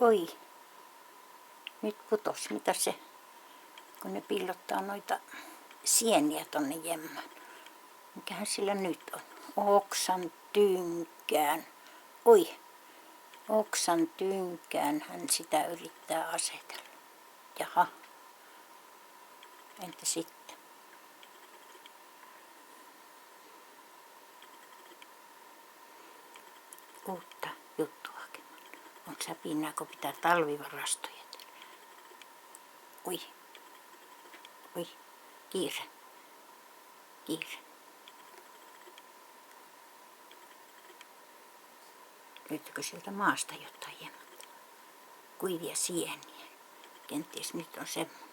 Oi, nyt putos. Mitä se, kun ne pillottaa noita sieniä tonne jemmään. Mikähän sillä nyt on? Oksan tynkään. Oi, oksan tynkään hän sitä yrittää asetella. Jaha, entä sitten? Uutta juttua hakemaan. On säpinää, kun pitää talvivarastoja. Oi, oi, kiire, kiire. Löytyykö sieltä maasta jotain jemmattelua? Kuivia sieniä. Kenties nyt on semmoinen.